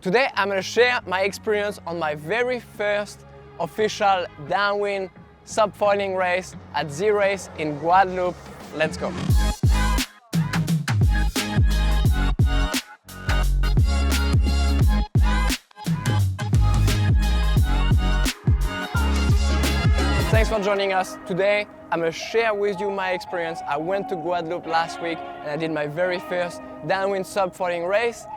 Today I'm going to share my experience on my very first official Downwind SUP Foiling race at Z Race in Guadeloupe. Let's go! Thanks for joining us. Today I'm going to share with you my experience. I went to Guadeloupe last week and I did my very first Downwind SUP Foiling race.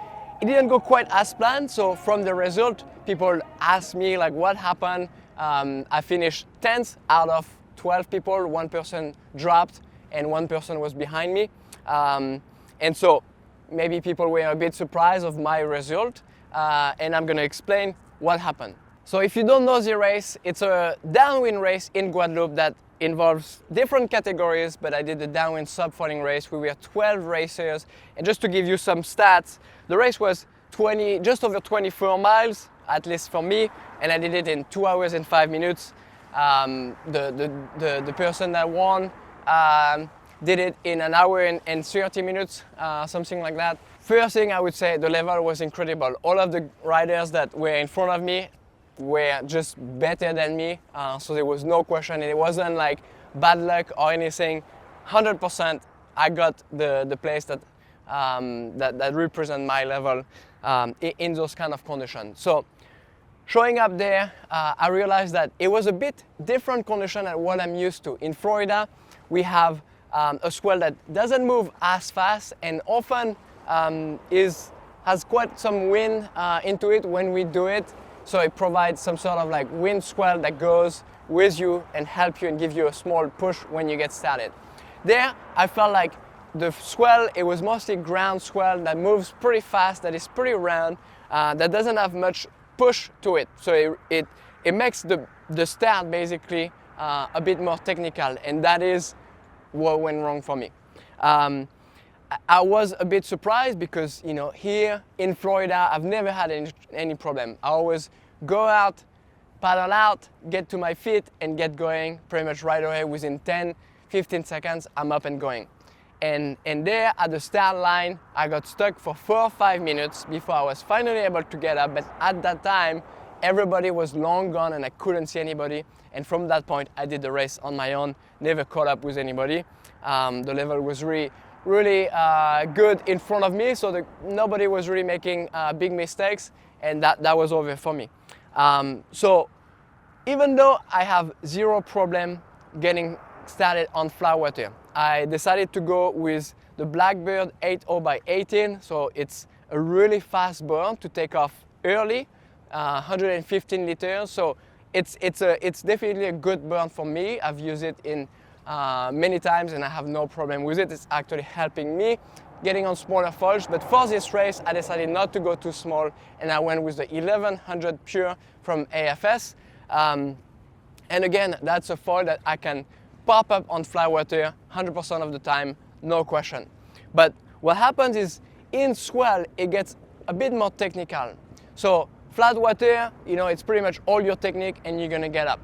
It didn't go quite as planned, so from the result, people asked me like what happened. I finished 10th out of 12 people. One person dropped and one person was behind me. And so maybe people were a bit surprised of my result, and I'm going to explain what happened. So if you don't know the race, it's a downwind race in Guadeloupe that involves different categories, but I did the Downwind SUP Foiling race. We were 12 racers, and just to give you some stats, the race was just over 24 miles, at least for me, and I did it in 2 hours and 5 minutes. The person that won did it in 1 hour and 30 minutes, something like that. First thing I would say, the level was incredible. All of the riders that were in front of me were just better than me, so there was no question. It wasn't like bad luck or anything. 100% I got the place that represent my level in those kind of conditions. So showing up there, I realized that it was a bit different condition than what I'm used to. In Florida, we have a swell that doesn't move as fast and often has quite some wind into it when we do it. So it provides some sort of like wind swell that goes with you and help you and give you a small push when you get started. There, I felt like the swell, it was mostly ground swell that moves pretty fast, that is pretty round, that doesn't have much push to it. So it makes the start basically a bit more technical, and that is what went wrong for me. I was a bit surprised because, you know, here in Florida, I've never had any problem. I always go out, paddle out, get to my feet and get going pretty much right away. Within 10-15 seconds, I'm up and going. And there at the start line, I got stuck for 4 or 5 minutes before I was finally able to get up. But at that time, everybody was long gone and I couldn't see anybody. And from that point, I did the race on my own, never caught up with anybody. The level was really good in front of me, so nobody was really making big mistakes, and that was over for me. So even though I have zero problem getting started on flat water, I decided to go with the Blackbird 80x18, so it's a really fast board to take off early, 115 liters, so it's definitely a good board for me. I've used it in many times and I have no problem with it. It's actually helping me getting on smaller foils, but for this race I decided not to go too small and I went with the 1100 Pure from AFS. And again, that's a foil that I can pop up on flat water 100% of the time, no question. But what happens is in swell it gets a bit more technical. So flat water, you know, it's pretty much all your technique and you're gonna get up.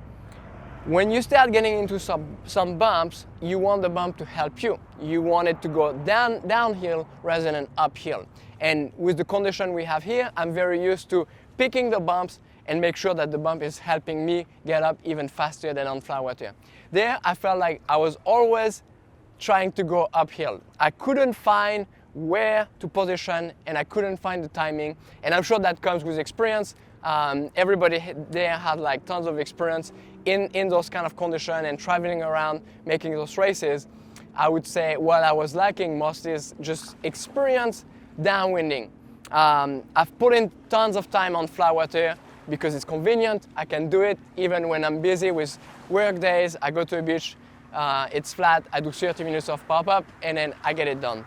When you start getting into some bumps, you want the bump to help you. You want it to go downhill rather than uphill. And with the condition we have here, I'm very used to picking the bumps and make sure that the bump is helping me get up even faster than on flat water. There, I felt like I was always trying to go uphill. I couldn't find where to position and I couldn't find the timing. And I'm sure that comes with experience. Everybody there had like tons of experience in those kind of conditions and traveling around making those races. I would say what I was lacking most is just experience downwinding. I've put in tons of time on flat water because it's convenient. I can do it even when I'm busy with work days. I go to a beach, it's flat, I do 30 minutes of pop-up and then I get it done.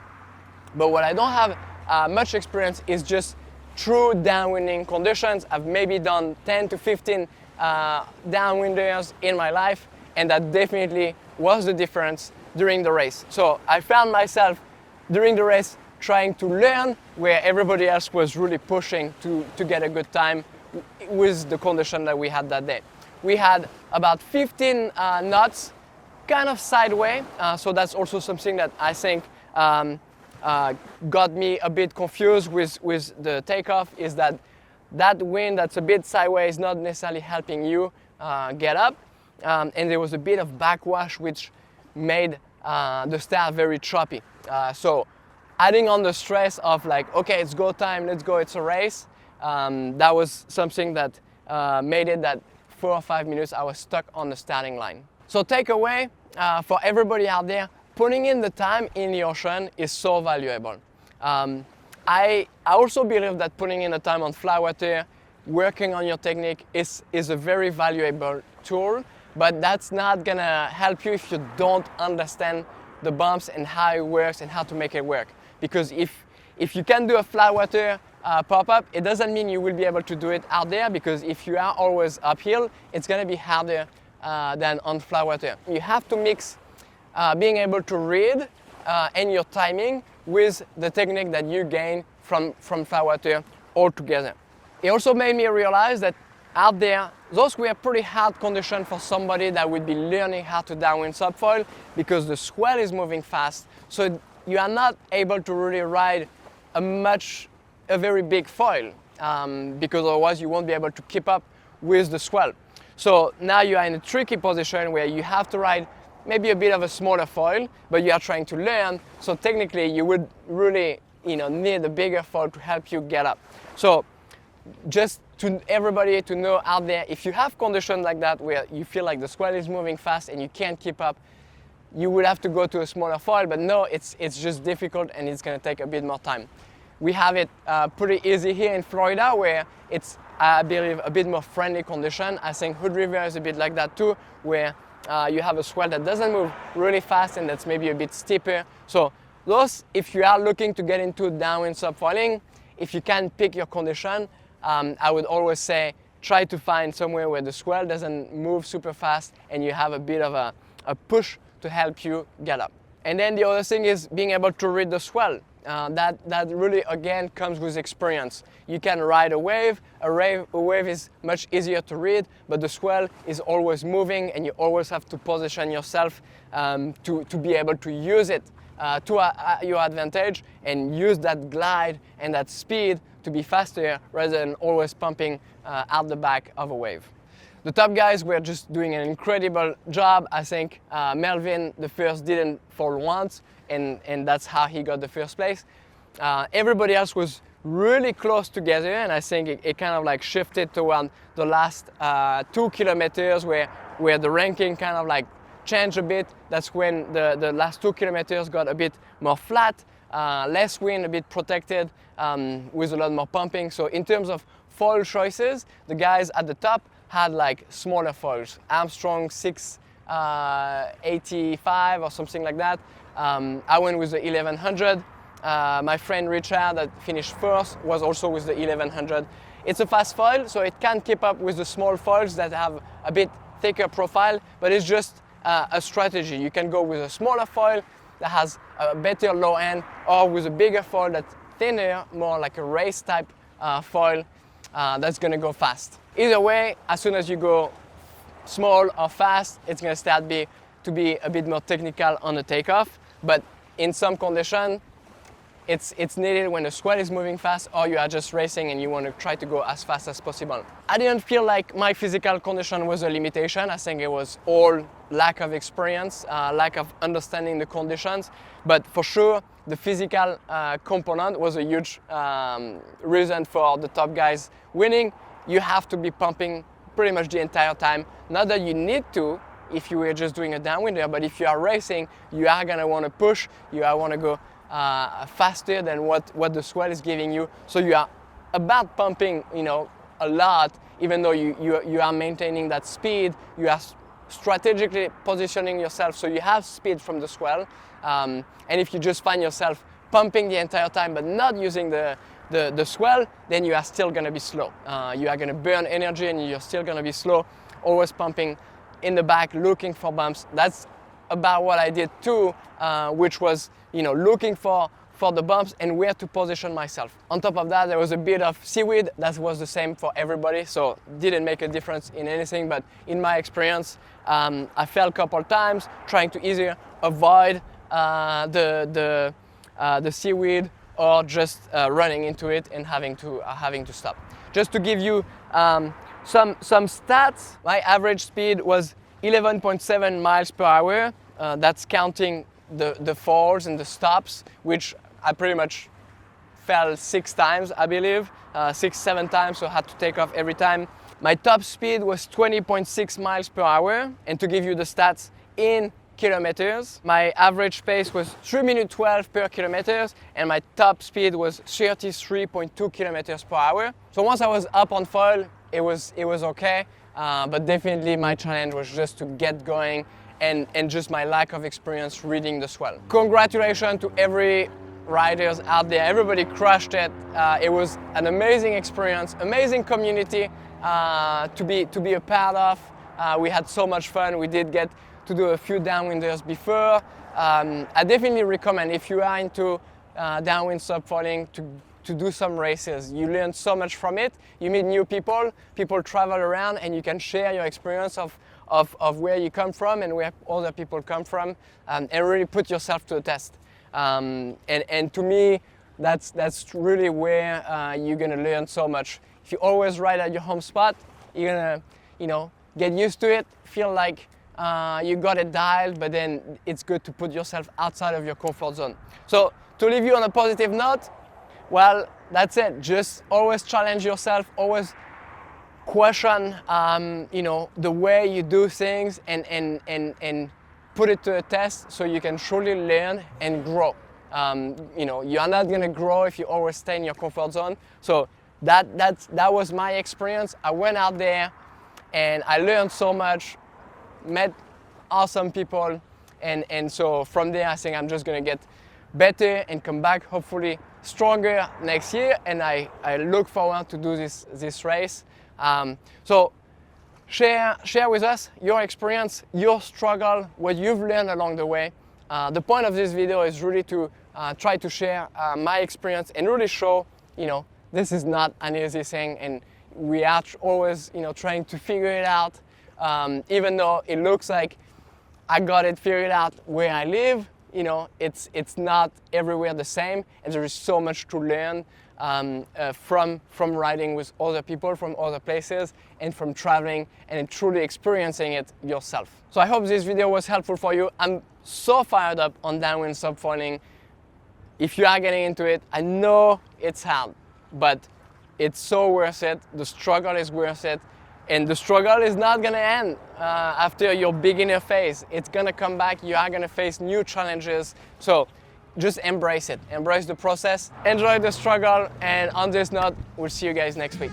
But what I don't have much experience is just true downwinding conditions. I've maybe done 10 to 15 downwinders in my life, and that definitely was the difference during the race. So I found myself during the race trying to learn where everybody else was really pushing to get a good time with the condition that we had that day. We had about 15 knots kind of sideways, so that's also something that I think got me a bit confused with the takeoff, is that that wind that's a bit sideways is not necessarily helping you get up. And there was a bit of backwash which made the start very choppy. So adding on the stress of like, okay, it's go time, let's go, it's a race, that was something that made it that 4 or 5 minutes I was stuck on the starting line. So takeaway for everybody out there, putting in the time in the ocean is so valuable. I also believe that putting in the time on fly water, working on your technique is a very valuable tool, but that's not gonna help you if you don't understand the bumps and how it works and how to make it work. Because if you can do a fly water pop-up, it doesn't mean you will be able to do it out there, because if you are always uphill, it's gonna be harder than on fly water. You have to mix being able to read and your timing with the technique that you gain from fly water all together. It also made me realize that out there, those were pretty hard conditions for somebody that would be learning how to downwind SUP foil, because the swell is moving fast, so you are not able to really ride a very big foil, because otherwise you won't be able to keep up with the swell. So now you are in a tricky position where you have to ride maybe a bit of a smaller foil, but you are trying to learn, so technically you would really need a bigger foil to help you get up. So just to everybody to know out there, if you have conditions like that where you feel like the swell is moving fast and you can't keep up, you would have to go to a smaller foil, but no, it's just difficult and it's going to take a bit more time. We have it pretty easy here in Florida, where it's, I believe, a bit more friendly condition. I think Hood River is a bit like that too, where you have a swell that doesn't move really fast and that's maybe a bit steeper. So those, if you are looking to get into downwind SUP foiling, if you can pick your condition, I would always say try to find somewhere where the swell doesn't move super fast and you have a bit of a push to help you get up. And then the other thing is being able to read the swell. That really, again, comes with experience. You can ride a wave. A wave is much easier to read, but the swell is always moving and you always have to position yourself to be able to use it to your advantage and use that glide and that speed to be faster rather than always pumping out the back of a wave. The top guys were just doing an incredible job. I think Melvin, the first, didn't fall once, and that's how he got the first place. Everybody else was really close together, and I think it kind of like shifted toward the last 2 kilometers where the ranking kind of like changed a bit. That's when the last 2 kilometers got a bit more flat, less wind, a bit protected, with a lot more pumping. So in terms of foil choices, the guys at the top had like smaller foils. Armstrong 685 or something like that. I went with the 1100. My friend Richard, that finished first, was also with the 1100. It's a fast foil, so it can keep up with the small foils that have a bit thicker profile, but it's just a strategy. You can go with a smaller foil that has a better low end, or with a bigger foil that's thinner, more like a race type foil that's going to go fast. Either way, as soon as you go small or fast, it's going to start to be a bit more technical on the takeoff. But in some condition, it's needed when the swell is moving fast, or you are just racing and you want to try to go as fast as possible. I didn't feel like my physical condition was a limitation. I think it was all lack of experience, lack of understanding the conditions. But for sure, the physical component was a huge reason for the top guys winning. You have to be pumping pretty much the entire time. Not that you need to if you were just doing a downwinder, but if you are racing, you are going to want to push, you are want to go faster than what the swell is giving you. So you are about pumping, a lot, even though you are maintaining that speed. You are strategically positioning yourself so you have speed from the swell. And if you just find yourself pumping the entire time but not using the swell, then you are still going to be slow. You are going to burn energy and you're still going to be slow, always pumping in the back, looking for bumps. That's about what I did too, which was looking for the bumps and where to position myself. On top of that, there was a bit of seaweed. That was the same for everybody, so didn't make a difference in anything. But in my experience, I fell a couple times trying to either avoid the seaweed or just running into it and having to stop. Just to give you some stats, my average speed was 11.7 miles per hour. That's counting the falls and the stops, which I pretty much fell 6 times, I believe, 6-7 times, so I had to take off every time. My top speed was 20.6 miles per hour, and to give you the stats in kilometers, my average pace was 3 minutes 12 per kilometers, and my top speed was 33.2 kilometers per hour. So once I was up on foil, it was okay, but definitely my challenge was just to get going and just my lack of experience reading the swell. Congratulations to every riders out there. Everybody crushed it. It was an amazing experience, amazing community to be a part of. We had so much fun. We did get to do a few downwinders before. I definitely recommend, if you are into downwind SUP foiling, to do some races. You learn so much from it. You meet new people travel around, and you can share your experience of where you come from and where other people come from, and really put yourself to the test. And to me, that's really where you're gonna learn so much. If you always ride at your home spot, you're gonna, get used to it, feel like you got it dialed, but then it's good to put yourself outside of your comfort zone. So to leave you on a positive note, well, that's it. Just always challenge yourself, always question, the way you do things, and put it to a test so you can truly learn and grow. You're not gonna grow if you always stay in your comfort zone. So that was my experience. I went out there and I learned so much, met awesome people, and so from there I think I'm just gonna get better and come back hopefully stronger next year, and I look forward to do this race. So share with us your experience, your struggle, what you've learned along the way. The point of this video is really to try to share my experience and really show, this is not an easy thing, and we are always, trying to figure it out. Even though it looks like I got it figured out where I live, it's not everywhere the same, and there is so much to learn from riding with other people from other places, and from traveling and truly experiencing it yourself. So I hope this video was helpful for you. I'm so fired up on downwind SUP foiling. If you are getting into it, I know it's hard, but it's so worth it. The struggle is worth it. And the struggle is not gonna end after your beginner phase. It's gonna come back. You are gonna face new challenges. So just embrace it. Embrace the process. Enjoy the struggle. And on this note, we'll see you guys next week.